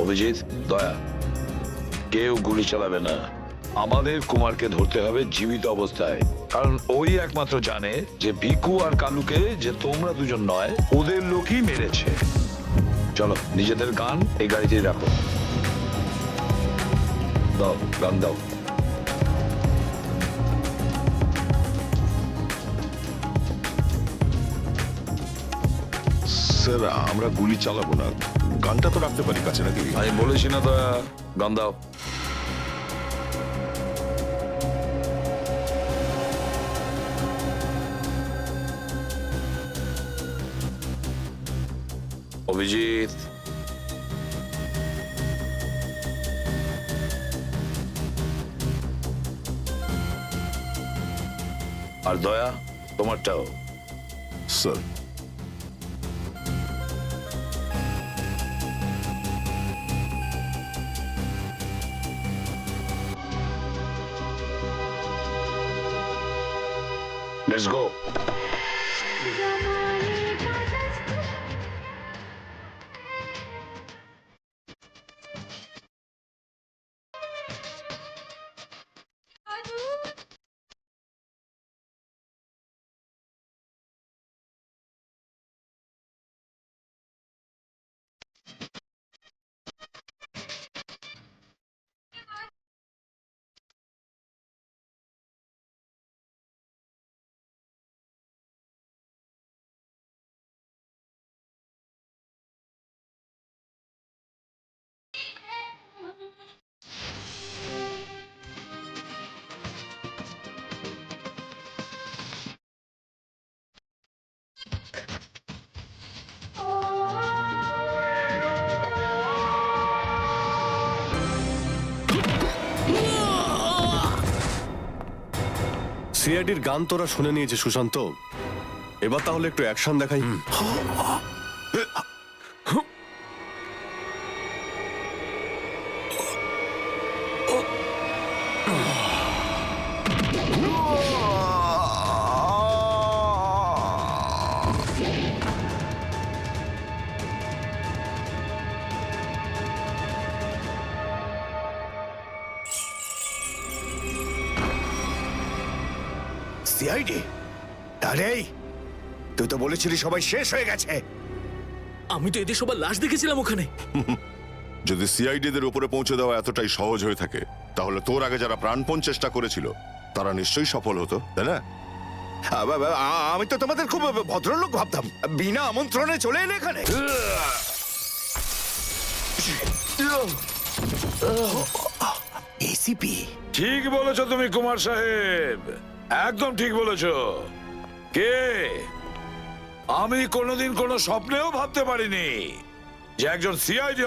অভিজিৎ, দয়া, কেউ গুলি চালাবে না। আমাদের কুমারকে ধরতে হবে জীবিত অবস্থায়, কারণ ওই একমাত্র জানে যে ভিকু আর কালুকে যে তোমরা দুজন নয়, ওদের লোকই মেরেছে। চলো, নিজেদের গান এই গাড়িতেই রাখো। দাও, গান দাও। স্যার, আমরা গুলি চালাবো না, গানটা তো রাখতে পারি কাছে নাকি? আমি বলেছি না দয়া, গান দাও। অভিজিৎ, আর দয়া, তোমারটাও। Sir, Let's go. সিআইডির গান তোরা শুনে নিয়েছে সুশান্ত, এবার তাহলে একটু অ্যাকশন দেখাই। সিআইডি? আরে তুই তো বলেছিলি সবাই শেষ হয়ে গেছে। আমি তো এদের সবার লাশ দেখেছিলাম ওখানে। যদি সিআইডিদের উপরে পৌঁছে দেওয়া এতটাই সহজ হয়ে থাকে, তাহলে তোর আগে যারা প্রাণপণ চেষ্টা করেছিল তারা নিশ্চয়ই সফল হতো, তাই না? আমি তো তোমাদের খুব ভদ্রলোক ভাবতাম, বিনা আমন্ত্রণে চলে এলে এখানে। এসিপি, ঠিক বলেছো তুমি কুমার সাহেব, একদম ঠিক বলেছো। কে? আমি কোনোদিন কোনো স্বপ্নেও ভাবতে পারিনি যে একজন সিআইডি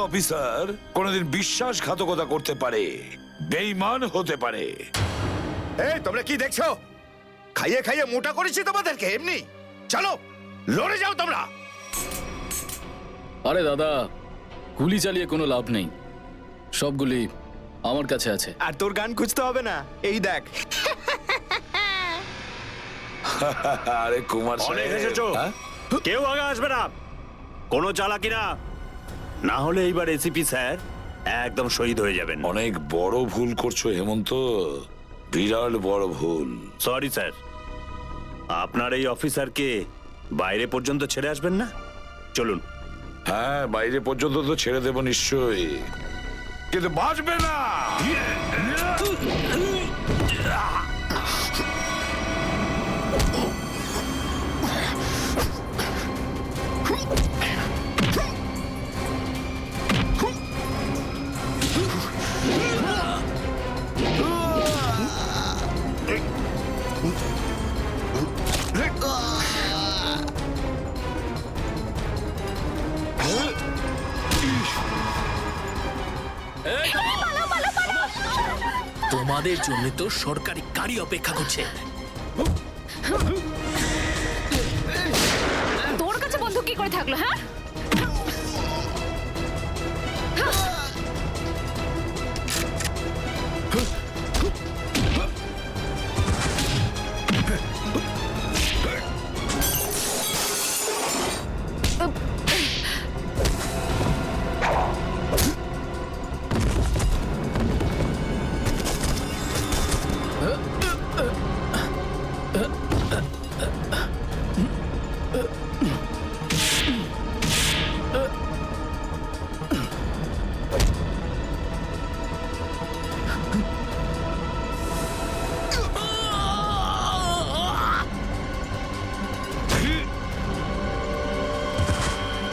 অফিসার কোনোদিন বিশ্বাসঘাতকতা করতে পারে, বেঈমান হতে পারে। এই তোমরা কি দেখছো? খাইয়ে খাইয়ে মোটা করেছি তোমাদেরকে এমনি। চলো লড়ে যাও তোমরা। আরে দাদা, গুলি চালিয়ে কোনো লাভ নেই, সবগুলি আমার কাছে আছে। আর তোর গান খুঁজতে হবে না, এই দেখ। আরে কুমার অনেক সাহেব, এসেছো, হ্যাঁ? কেউ আগে আসবে না, কোনো চালাকি না, না হলে এইবার এসিপি স্যার একদম শহীদ হয়ে যাবেন। অনেক বড় ভুল করছো হেমন্ত, বিরাট বড় ভুল। সরি স্যার, আপনার এই অফিসারকে বাইরে পর্যন্ত ছেড়ে আসবেন না? চলুন। হ্যাঁ, বাইরে পর্যন্ত তো ছেড়ে দেবো নিশ্চয়ই, কিন্তু বাঁচবে না। তোমাদের জন্য তো সরকারি গাড়ি অপেক্ষা করছে। তোর কাছে বন্দুক কি করে থাকলো? হ্যাঁ,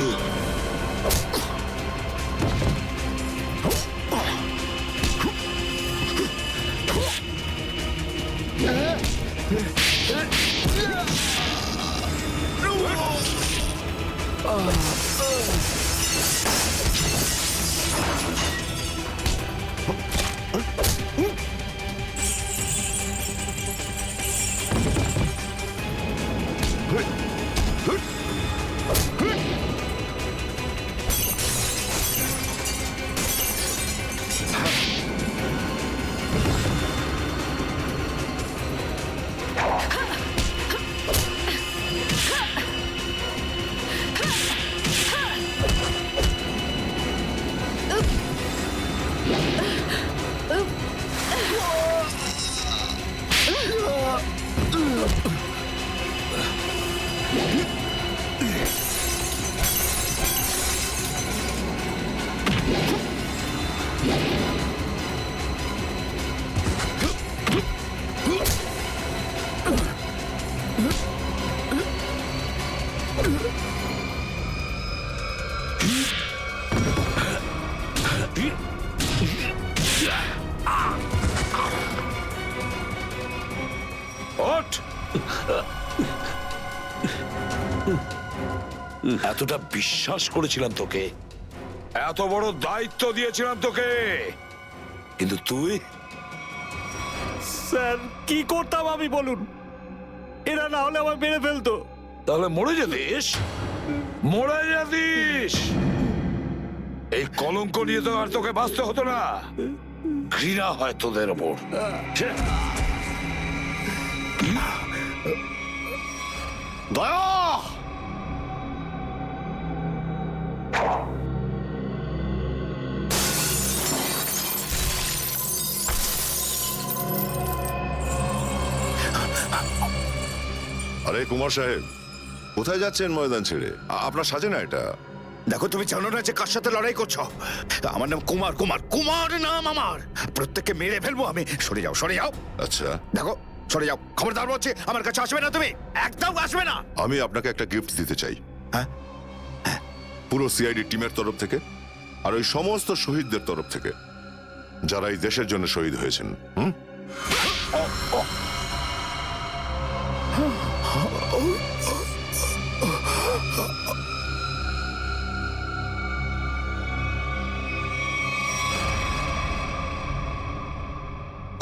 ওঠ! এতটা বিশ্বাস করেছিলাম তোকে, এত বড় দায়িত্ব দিয়েছিলাম তোকে, কিন্তু তুই স্যার কি করতাম আমি বলুন, এরা না হলে আমার মেরে ফেলতো। তাহলে মরে যেতিস, মরে যেতিস। এই কলঙ্ক নিয়ে তো আর তোকে বাঁচতে হতো না। ঘৃণা হয় তোদের ওপর। দয়া! আরে কুমার সাহেব, কোথায় যাচ্ছেন ময়দান ছেড়ে? আপনার সাজে না এটা। দেখো, তুমি জানো না যে কার সাথে লড়াই করছো? আমার নাম কুমার, কুমার, কুমার নাম আমার। প্রত্যেককে মেরে ফেলবো আমি। সরে যাও, সরে যাও। আচ্ছা, দেখো, সরে যাও। খবরদার বলছি, আমার কাছে আসবে না তুমি, একদম আসবে না। আমি আপনাকে একটা গিফট দিতে চাই। হ্যাঁ? পুরো সিআইডি টিমের তরফ থেকে আর ওই সমস্ত শহীদদের তরফ থেকে যারা এই দেশের জন্য শহীদ হয়েছেন। হুম?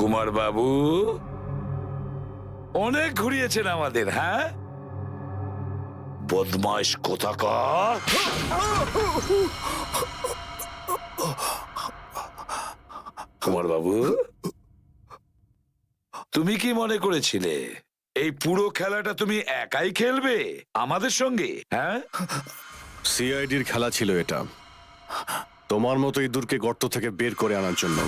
কুমার বাবু অনেক ঘুরিয়েছেন আমাদের, হ্যাঁ? বদমাইশ কোথাকার। কুমার বাবু, তুমি কি মনে করেছিলে এই পুরো খেলাটা তুমি একাই খেলবে আমাদের সঙ্গে? হ্যাঁ, সিআইডির খেলা ছিল এটা, তোমার মতো ইঁদুরকে গর্ত থেকে বের করে আনার জন্য।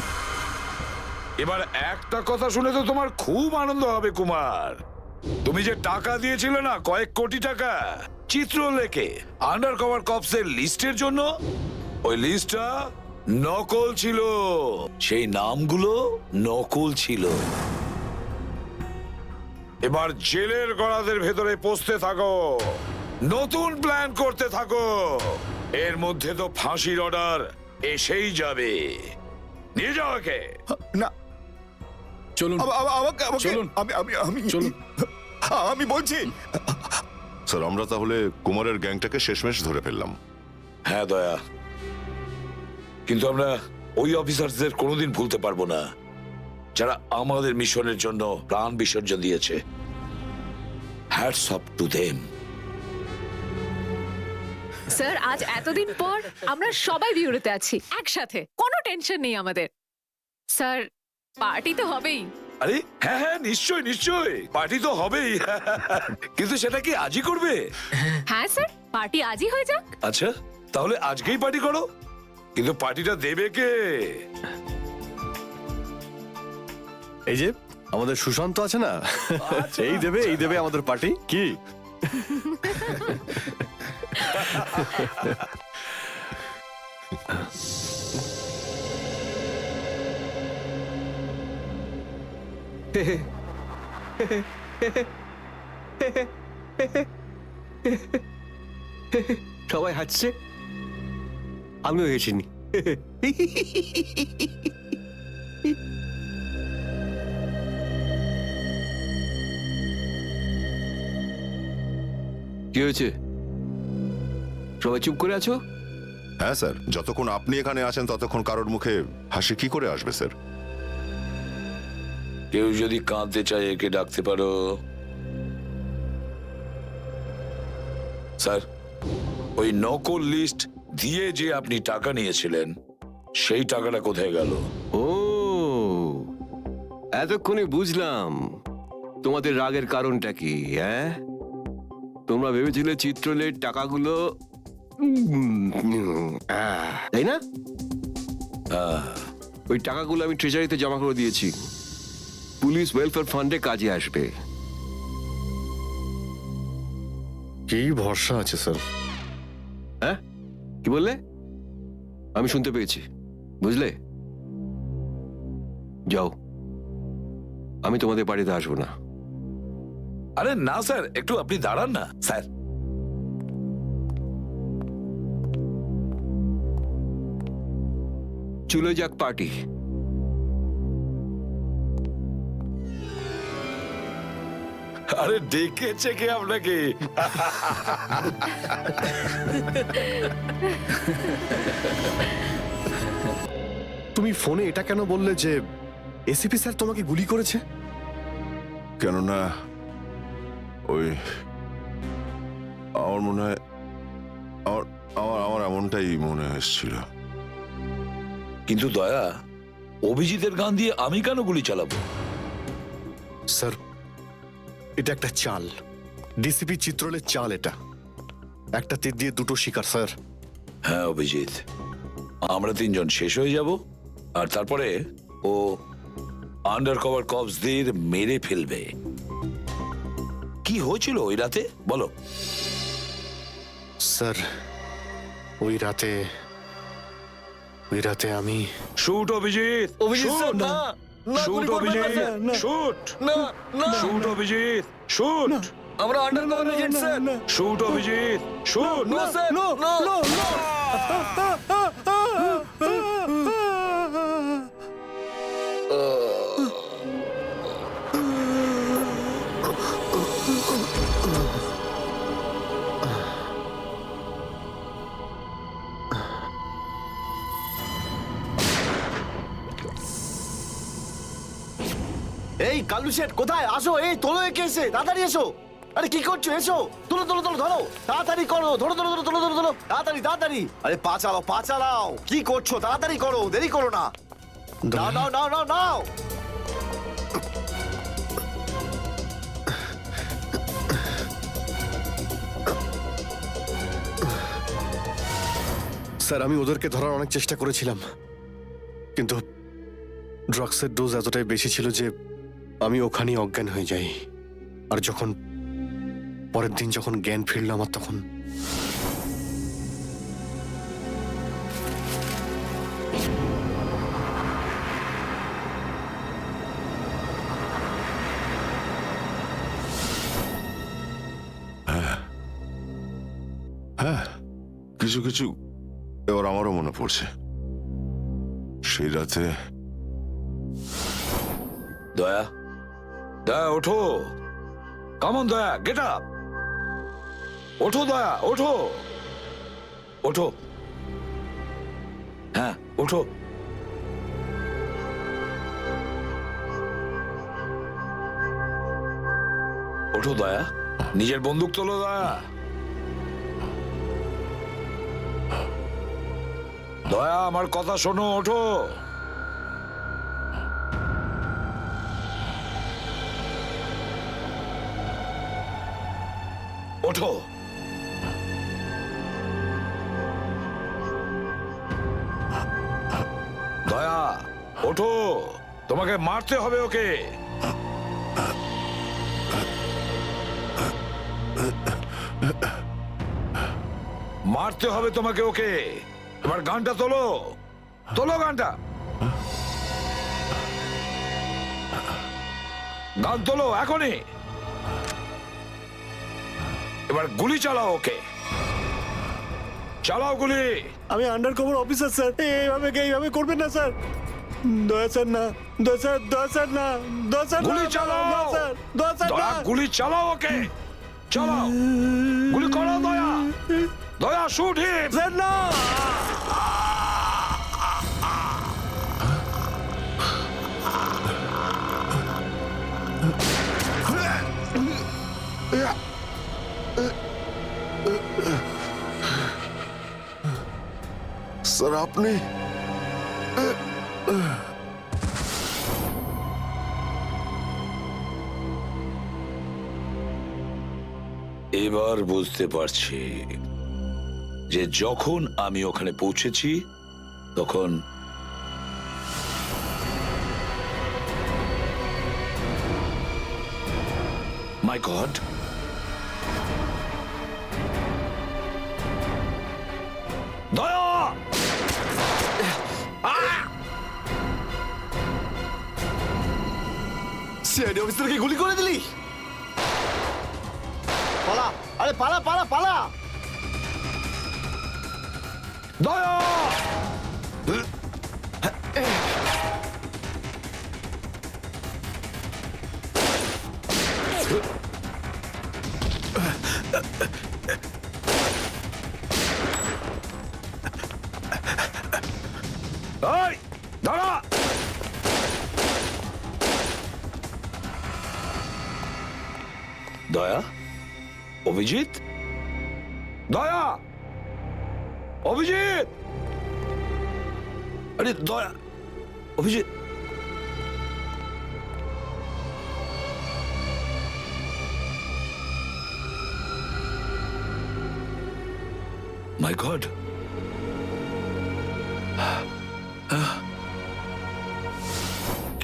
এবার একটা কথা শুনে তো তোমার খুব আনন্দ হবে কুমার। তুমি যে টাকা দিয়েছিলে না, কয়েক কোটি টাকা, চিত্রলেখে আন্ডার কভার কপসের লিস্টের জন্য, ওই লিস্টটা নকল ছিল। সেই নামগুলো নকল ছিল। এবার জেলের গড়াদের ভেতরে পৌঁছতে থাকো, নতুন প্ল্যান করতে থাকো। এর মধ্যে তো ফাঁসির অর্ডার এসেই যাবে। নিয়ে যাও একে। না, চলুন আমাকে চলুন। আমি চলুন। আমি বলছি। স্যার, আমরা তাহলে কুমারের গ্যাংটাকে শেষমেশ ধরে ফেললাম। হ্যাঁ দয়া, কিন্তু আমরা ওই অফিসারদের কোনোদিন ভুলতে পারবো না যারা আমাদের মিশনের জন্য প্রাণ বিসর্জন দিয়েছে। Hats off to them. Sir, আজ এতদিন পর আমরা সবাই বিউরোতে আছি একসাথে, কোনো টেনশন নেই আমাদের। স্যার, পার্টি তো হবেই। আরে হ্যাঁ হ্যাঁ, নিশ্চয় নিশ্চয়, পার্টি তো হবেই। কিন্তু সেটা কি আজই করবে? হ্যাঁ স্যার, পার্টি আজই হয়ে যাক। আচ্ছা, তাহলে আজকেই পার্টি করো। কিন্তু পার্টিটা দেবে কে? এই যে আমাদের সুশান্ত আছে না, এই দেবে আমাদের পার্টি। কি সবাই হাসছে, আমিও হেসিনি। কি হয়েছে, সবাই চুপ করে আছো? হ্যাঁ স্যার, যতক্ষণ আপনি এখানে আছেন ততক্ষণ কারোর মুখে হাসি কি করে আসবে স্যার? কেউ যদি কাঁদতে চায় একে ডাকতে পারো। স্যার, ওই নকল লিস্ট দিয়ে যে আপনি টাকা নিয়েছিলেন সেই টাকাটা কোথায় গেল? ও, এতক্ষণে বুঝলাম তোমাদের রাগের কারণটা কি। হ্যাঁ, তোমরা ভেবেছিলে চিত্রলের টাকাগুলো তাই না? ওই টাকাগুলো আমি ট্রেজারিতে জমা করে দিয়েছি, পুলিশ ওয়েলফেয়ার ফান্ডে কাজে আসবে। কি ভরসা আছে স্যার? হ্যাঁ, কি বললে? আমি শুনতে পেয়েছি, বুঝলে? যাও, আমি তোমাদের বাড়িতে আসবো না। আরে না স্যার, একটু আপনি দাঁড়ান না স্যার। চলে যাক পার্টি। আরে ডেকেছে কে আপনাকে? তুমি ফোনে এটা কেন বললে যে এসিপি স্যার তোমাকে গুলি করেছে? কেননা ওই আমার মনে হয় আমার আমার আমার এমনটাই মনে এসেছিল। কিন্তু দয়া, অভিজিতের গান দিয়ে আমি কেন গুলি চালাবো? স্যার, এটা একটা চাল, ডিসিপি চিত্রলের চাল। এটা একটা তীর দিয়ে দুটো শিকার স্যার। হ্যাঁ অভিজিৎ, আমরা তিনজন শেষ হয়ে যাব আর তারপরে ও আন্ডার কভার কপসদের মেরে ফেলবে। কি হয়েছিল ওই রাতে বলো? স্যার, ওই রাতে আমি shoot Abhijit, shoot shoot Abhijit, shoot shoot Abhijit, shoot. আমরা under cover agent sir. Shoot Abhijit, shoot. এই কালু শেঠ কোথায়? আসো, এই তোলো একে, এসে তাড়াতাড়ি এসো। আরে কি করছো? এসো, তোলো তোলো তোলো, ধরো তাড়াতাড়ি করো, ধরো ধরো ধরো, তোলো ধরো ধরো, তাড়াতাড়ি তাড়াতাড়ি। আরে পা চালাও, পা চালাও, কি করছো? তাড়াতাড়ি করো, দেরি করো না। নাও নাও নাও নাও নাও। স্যার, আমি ওদেরকে ধরার অনেক চেষ্টা করেছিলাম, কিন্তু ড্রাগসের ডোজ এতটাই বেশি ছিল যে আমি ওখানেই অজ্ঞান হয়ে যাই। আর যখন পরের দিন যখন জ্ঞান ফিরল আমার, তখন হ্যাঁ, কিছু কিছু এবার আমারও মনে পড়ছে। সেই রাতে দয়া, দয়া ওঠো, কামন দয়া, গেট আপ, ওঠো দয়া, ওঠো ওঠো, হ্যাঁ ওঠো। ওঠো দয়া, নিজের বন্দুক তোলো দয়া। দয়া, আমার কথা শোনো, ওঠো। ওঠো। দয়া ওঠো, তোমাকে মারতে হবে ওকে। মারতে হবে তোমাকে ওকে। এবার গানটা তোলো, তোলো গানটা, গান তোলো এখনই। এবার গুলি চালাও ওকে। চালাও গুলি। আমি আন্ডার কভার অফিসার স্যার, এইভাবে করবেন না স্যার। দয়া স্যার না, দয়া স্যার না, গুলি চালাও। দয়া গুলি চালাও, ওকে চালাও, গুলি করো দয়া। দয়া শুট হিম। স্যার না। স্যার আপনি এবার বুঝতে পারছি যে যখন আমি ওখানে পৌঁছেছি তখন মাই গড, দয়া। সিআইডি অফিসারকে গুলি করে দিলি? পালা, আরে পালা পালা পালা। দয়া। এই, দাঁড়া। দয়া, অভিজিৎ, দয়া, অভিজিৎ, আরে দয়া, অভিজিৎ। মাই গড,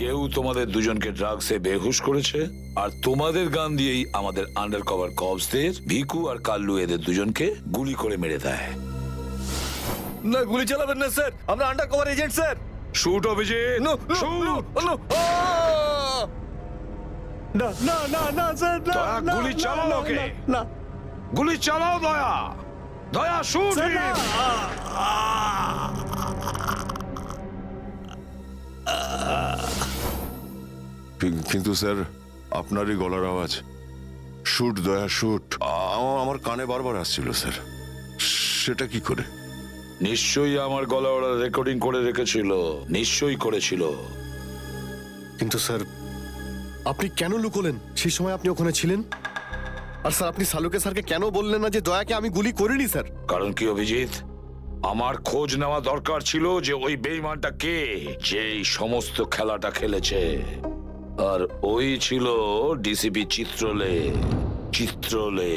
কেউ তোমাদের দুজনকে ড্রাগসে বেহুশ করেছে, আর তোমাদের গান দিয়েই আমাদের আন্ডার কভার কপসদের ভিকু আর কাল্লু এদের দুজনকে গুলি করে মেরে দেয়। না, গুলি চালাবেন না স্যার, আমরা under cover agent sir. Shoot Abhijit, shoot. না না না না স্যার, না, দয়া, না, গুলি না, চালাও না, ওকে। না, গুলি চালাও দয়া। দয়া, শুট স্যার, না। কিন্তু স্যার আপনারই গলার আওয়াজ, শুট দয়া শুট, আমার কানে বারবার আসছিল স্যার। সেটা কি করে? নিশ্চয়ই আমার গলা ওরা রেকর্ডিং করে রেখেছিল, নিশ্চয়ই করেছিল। কিন্তু স্যার আপনি কেন লুকোলেন? সেই সময় আপনি ওখানে ছিলেন। আর স্যার আপনি সালুকে স্যারকে কেন বললেন না যে দয়াকে আমি গুলি করিনি স্যার? কারণ কি অভিজিৎ, আমার খোঁজ নেওয়া দরকার ছিল যে ওই বেঈমানটা কে, যে এই সমস্ত খেলাটা খেলেছে। আর ওই ছিল ডিসিপি চিত্রলে। চিত্রলে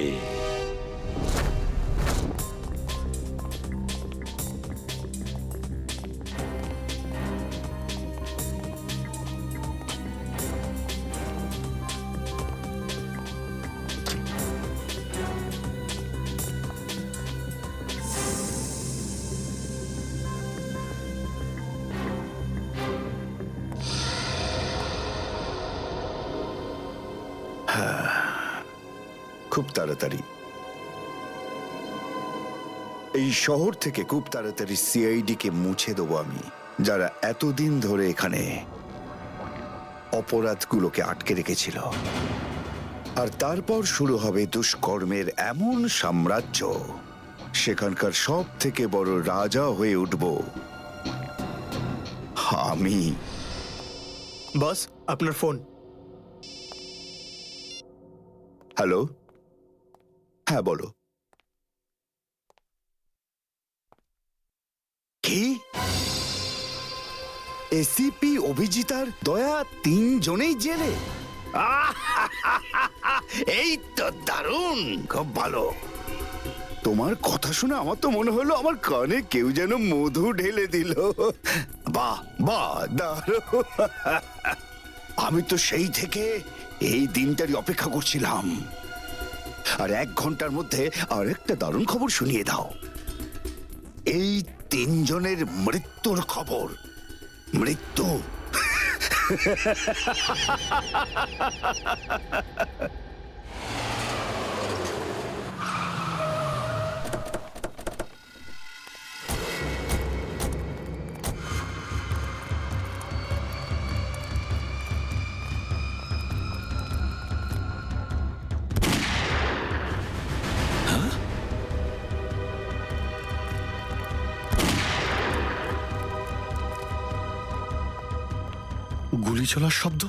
খুব তাড়াতাড়ি এই শহর থেকে খুব তাড়াতাড়ি সিআইডি কে মুছে দেবো আমি, যারা এতদিন ধরে এখানে অপরাধগুলোকে আটকে রেখেছিল। আর তারপর শুরু হবে দুষ্কর্মের এমন সাম্রাজ্য, সেখানকার সব থেকে বড় রাজা হয়ে উঠব আমি। বস, আপনার ফোন। হ্যালো, হ্যাঁ বলো। কি? এসিপি অভিজিতার দয়া তিনজনেই জেলে? এই তো দারুণ, খুব ভালো। তোমার কথা শুনে আমার তো মনে হলো আমার কানে কেউ যেন মধু ঢেলে দিল। বাহ বাহ, দারুণ। আমি তো সেই থেকে এই দিনটারই অপেক্ষা করছিলাম। আর 1 ঘন্টার মধ্যে আরেকটা দারুণ খবর শুনিয়ে দাও। এই তিনজনের মৃত্যুর খবর। মৃত্যু। গুলি চলার শব্দ?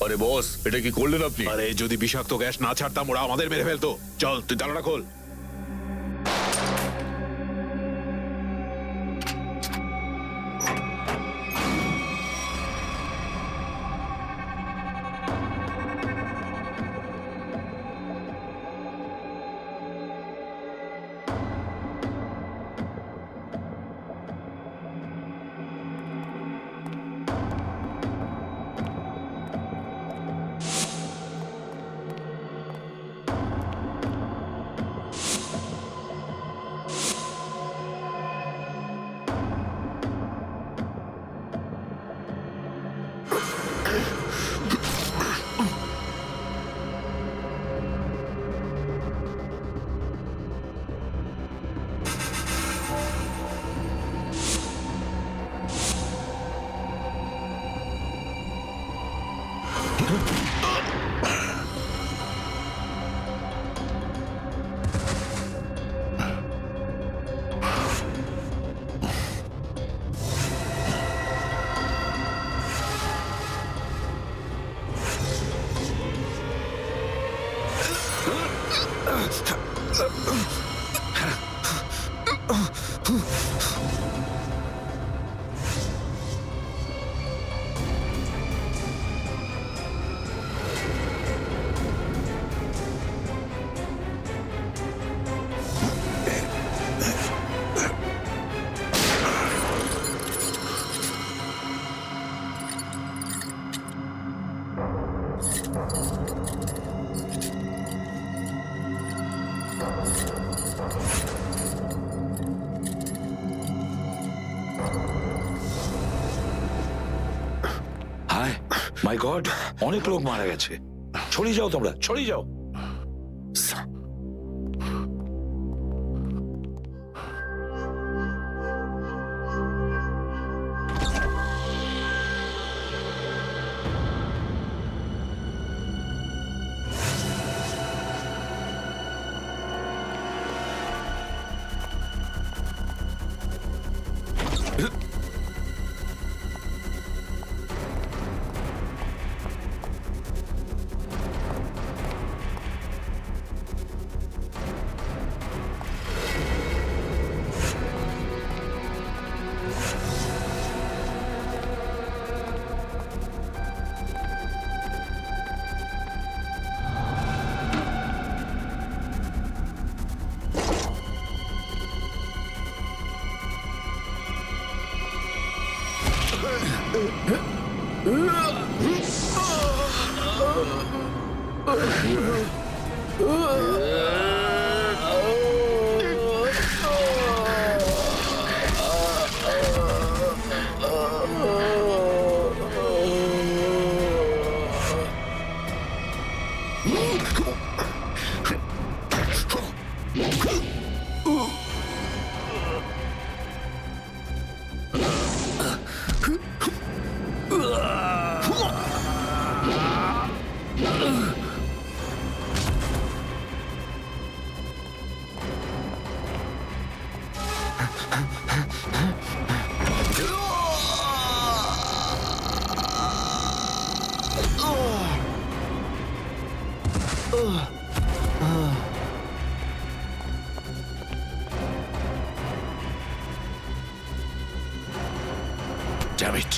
আরে বস, এটা কি করলেন আপনি? আরে যদি বিষাক্ত গ্যাস না ছাড়তাম ওরা আমাদের মেরে ফেলতো। চল তুই জানালা খোল। হায় মাই গড, অনেক লোক মারা গেছে। ছড়িয়ে যাও তোমরা, ছড়িয়ে যাও। Damn it.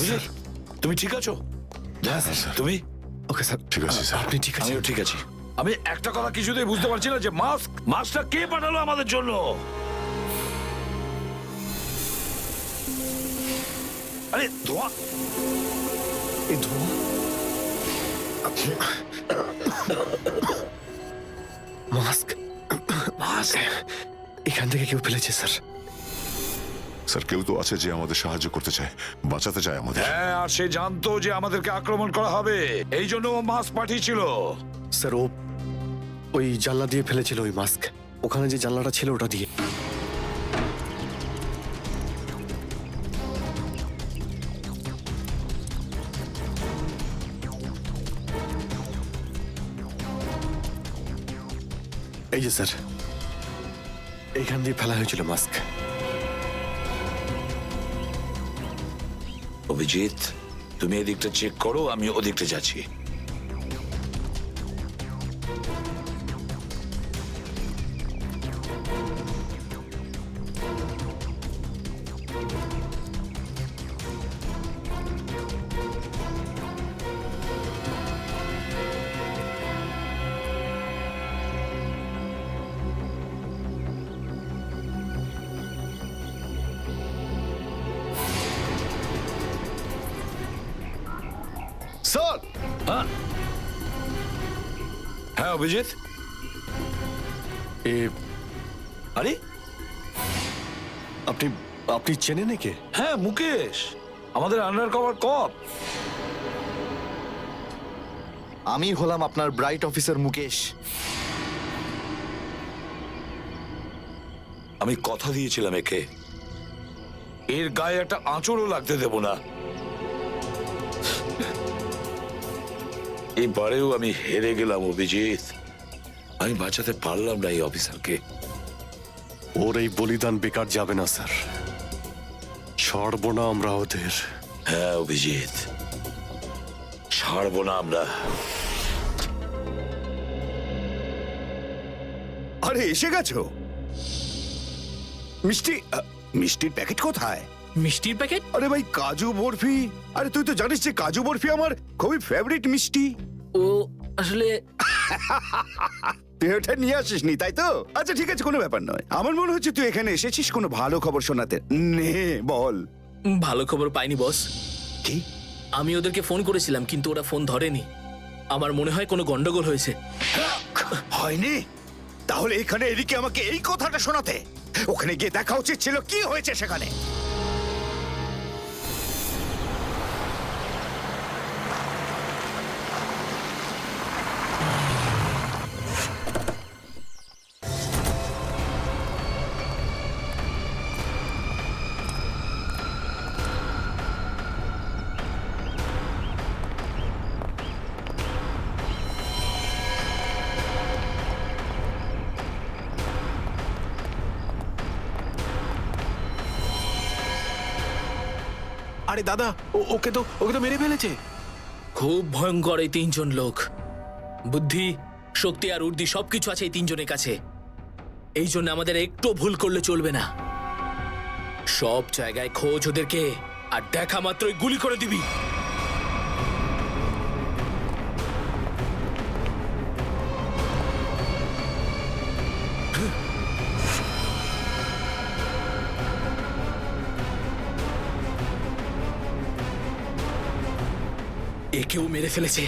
অভিজিৎ তুমি ঠিক আছো? স্যার। তুমি? ওকে স্যার, ঠিক আছে, স্যার। আপনি ঠিক আছে? আমিও ঠিক আছি। আমি একটা কথা কিছুতেই বুঝতে পারছি না যে মাস্কটা কে পাঠালো আমাদের জন্য? আরে ধোঁয়া, এই ধোঁয়া, মাস্ক এখান থেকে কেউ ফেলেছে স্যার। স্যার কেউ তো আছে যে আমাদের সাহায্য করতে চায়, বাঁচাতে চায় আমাদের। হ্যাঁ, আর সে জানতো যে আমাদেরকে আক্রমণ করা হবে, এই জন্য ও মাস্ক পাঠিয়েছিল। স্যার ও ওই জানলা দিয়ে ফেলেছিল ওই মাস্ক, ওখানে যে জানলাটা ছিল ওটা দিয়ে। এই যে স্যার, এইখান দিয়ে ফেলা হয়েছিল মাস্ক। অভিজিৎ তুমি এদিকটা চেক করো, আমি ওদিকটা যাচ্ছি। স্যার, হ্যাঁ অভিজিৎ, এ আরে আপনি আপনি চেনেন একে? হ্যাঁ মুকেশ, আমাদের আন্ডার কভার কপ। আমি হলাম আপনার ব্রাইট অফিসার মুকেশ। আমি কথা দিয়েছিলাম একে, এর গায়ে একটা আঁচড়ও লাগতে দেব না। এবারেও আমি হেরে গেলাম অভিজিৎ, আমি বাঁচাতে পারলাম না এই অফিসারকে। ওর এই বলিদান বেকার যাবে না স্যার, ছাড়বো না আমরা ওদের। হ্যাঁ অভিজিৎ, ছাড়বো না আমরা। আরে এসে গেছো? মিষ্টির প্যাকেট কোথায়? মিষ্টির প্যাকেট? আরে ভাই কাজু বরফি, আরে তুই তো জানিস যে কাজু বরফি আমার খুবই ফেভারিট মিষ্টি। ও আসলে তুই ওটা নিয়ে আসিসনি তাই তো? আচ্ছা ঠিক আছে, কোনো ব্যাপার নয়। আমার মনে হচ্ছে তুই এখানে এসেছিস কোনো ভালো খবর শোনাতে। নে বল। ভালো খবর পাইনি বস। কি? আমি ওদেরকে ফোন করেছিলাম কিন্তু ওরা ফোন ধরেনি। আমার মনে হয় কোনো গন্ডগোল হয়েছে। হয়নি? তাহলে এখানে এদিকে আমাকে এই কথাটা শোনাতে? ওখানে গিয়ে দেখা উচিত ছিল কি হয়েছে সেখানে। আরে দাদা, ওকে তো মেরে ফেলেছে। খুব ভয়ঙ্কর এই তিনজন লোক। বুদ্ধি, শক্তি আর উর্দি সবকিছু আছে এই তিনজনের কাছে। এই জন্য আমাদের একটু ভুল করলে চলবে না। সব জায়গায় খোঁজ ওদেরকে, আর দেখা মাত্রই গুলি করে দিবি। একেও মেরে ফেলেছে।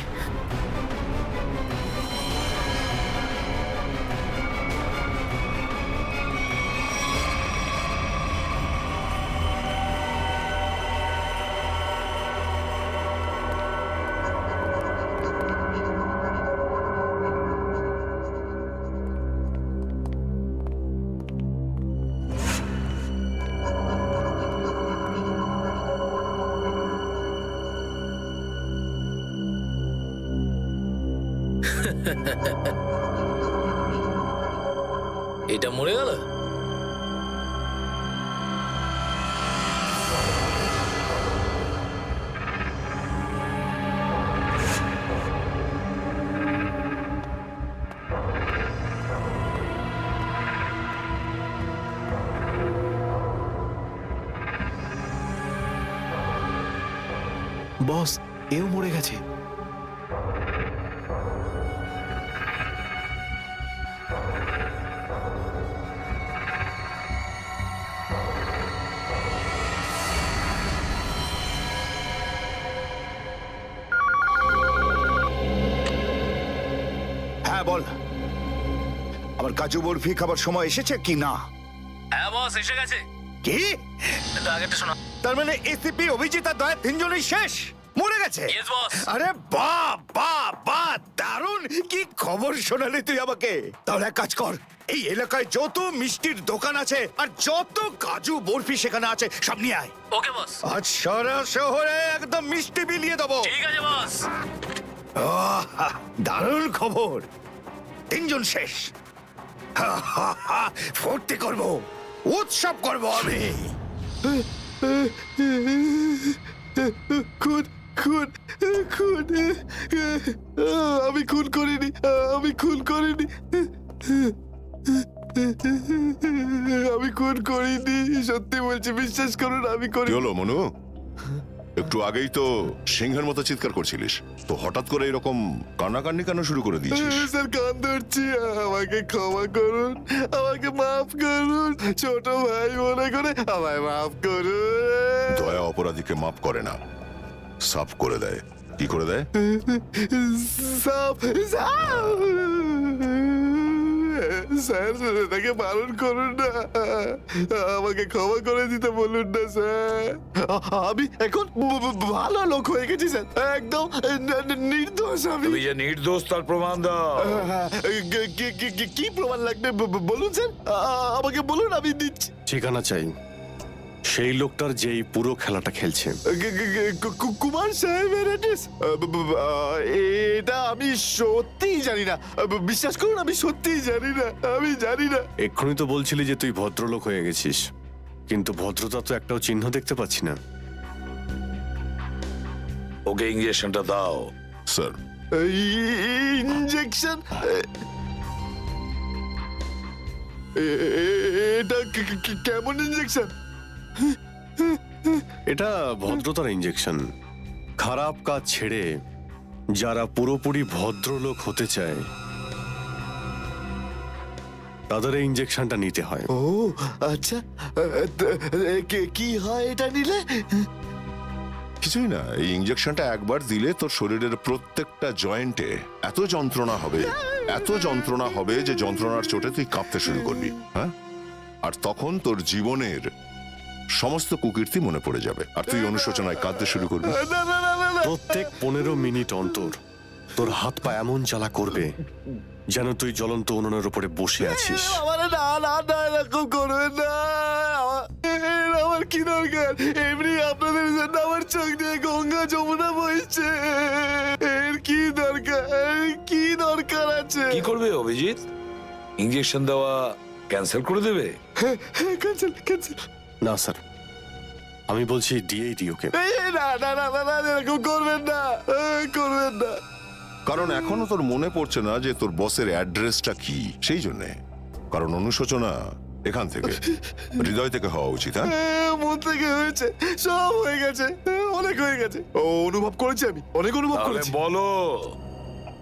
এটা মরে গেল। বস এও মরে গেছে। হ্যাঁ বল, আমার কাজু বরফি খাবার সময় এসেছে কি না? হ্যাঁ বস, এসে গেছে। কি? আগেরটা শোনা। তার মানে এসিপি অভিজিৎ আর দয়া তিনজনই শেষ, মরে গেছে? Yes, boss. আরে বাহ বাহ বাহ, দারুণ! কি খবর শোনালি তুই আমাকে। তাহলে এক কাজ কর, এই এলাকায় যত মিষ্টির দোকান আছে আর যত কাজু বরফি সেখানে আছে সব নিয়ে আয়। ওকে বস। আজ সারা শহরে একদম মিষ্টি বিলিয়ে দেবো। ঠিক আছে বস। আহ, দারুণ খবর, তিনজন শেষ। ফুর্তি করব, উৎসব করব আমি। খুন খুন খুন, আমি খুন করিনি, আমি খুন করিনি, আমি খুন করিনি, সত্যি বলছি, বিশ্বাস করুন আমি কি করি। হলো মনু? একটু আগেই তো সিংহের মতো চিৎকার করছিলিস, তো হঠাৎ করে এরকম কান্নাকান্নি কেন শুরু করে দিয়েছিস? স্যার কান ধরছি, আমাকে ক্ষমা করুন, আমাকে মাফ করুন, ছোট ভাই মনে করে আমায় মাফ করুন। দয়া অপরাধীকে মাফ করে না, সাফ করে দেয়। কি করে দেয়? সাফ সাফ। স্যার তাকে বারণ করুন না, আমাকে ক্ষমা করে দিতে বলুন না স্যার। আমি এখন ভালো লোক হয়ে গেছি স্যার, একদম নির্দোষ আমি। তুমি যে নির্দোষ তার প্রমাণ দাও। কি প্রমাণ লাগবে বলুন স্যার, আমাকে বলুন, আমি দিচ্ছি। ঠিকানা চাই সেই লোকটার যেই পুরো খেলাটা খেলছে। কুমার সাহেবের অ্যাড্রেস? এটা আমি সত্যিই জানি না, বিশ্বাস করুন আমি সত্যিই জানি না, আমি জানি না। এক্ষুনি তো বলছিলি যে তুই ভদ্রলোক হয়ে গেছিস, কিন্তু ভদ্রতা তো একটাও চিহ্ন দেখতে পাচ্ছি না। ওকে ইঞ্জেকশনটা দাও। Sir, injection? এটা কেমন ইঞ্জেকশন? এটা ভদ্রতার ইঞ্জেকশন। খারাপ কাজ ছেড়ে যারা পুরোপুরি ভদ্রলোক হতে চায় তাদের এই ইঞ্জেকশনটা নিতে হয়। ও আচ্ছা, কি হয় এটা নিলে? কিছুই না, এই ইঞ্জেকশনটা একবার দিলে তোর শরীরের প্রত্যেকটা জয়েন্টে এত যন্ত্রণা হবে, এত যন্ত্রণা হবে যে যন্ত্রণার চোটে তুই কাঁপতে শুরু করবি। হ্যাঁ, আর তখন তোর জীবনের সমস্ত কুকীর্তি মনে পড়ে যাবে, আর তুই অনুশোচনায় কাঁদতে শুরু করবি। প্রত্যেক 15 মিনিট অন্তর তোর হাত পা এমন জ্বালা করবে যেন তুই জ্বলন্ত উনুনের উপরে বসে আছিস। এরকম করবেন না, আমার কি দরকার? এমনি আপনাদের জন্য আমার চোখ দিয়ে গঙ্গা যমুনা বইছে, এর কি দরকার? কি দরকার আছে? কি করবে অভিজিৎ? ইঞ্জেকশন দেওয়া ক্যান্সেল করে দেবে? Cancel cancel. না স্যার, আমি বলছি দিয়েই দিই ওকে। না না না না, এরকম করবেন না, করবেন না। কারণ এখনো তোর মনে পড়ছে না যে তোর বসের অ্যাড্রেসটা কি, সেই জন্যে। কারণ অনুশোচনা এখান থেকে, হৃদয় থেকে হওয়া উচিত। হ্যাঁ, মন থেকে হয়েছে, সব হয়ে গেছে, অনেক হয়ে গেছে। ও অনুভব করেছি, আমি অনেক অনুভব তাহলে করেছি। বলো,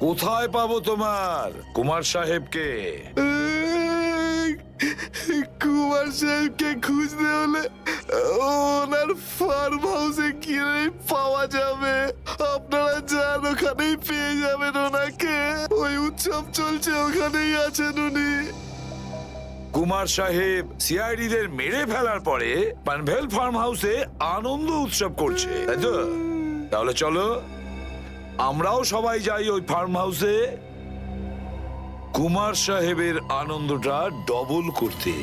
কোথায় পাবো তোমার কুমার সাহেবকে? কুমার সাহেবকে খুঁজতে হলে ওনার ফার্ম হাউসে গিয়ে পাওয়া যাবে। আপনারা যান, ওখানেই পেয়ে যাবেন ওনাকে। ওই উৎসব চলছে, ওখানেই আছেন উনি। কুমার সাহেব সিআইডিদের মেরে ফেলার পরে পানভেল ফার্ম হাউসে আনন্দ উৎসব করছে, তাই তো? তাহলে চলো আমরাও সবাই যাই ওই ফার্ম হাউসে কুমার সাহেবের আনন্দটা ডবল করতে।